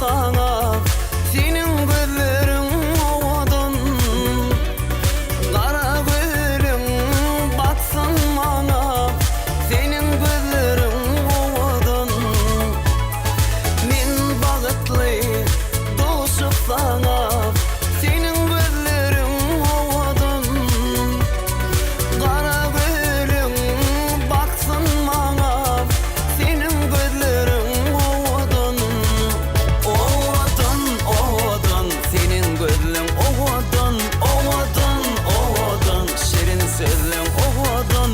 sana. Senin gözlerin ovadan, kara gülüm baksın bana. Senin gözlerin ovadan, men bagıtlı doşup sana. Senin gözlerin ovadan, kara gülüm baksın bana. Senin gözlerin ovadan, ovadan, ovadan. Senin gözlerin ovadan, ovadan, ovadan. Şirin sözlerin ovadan.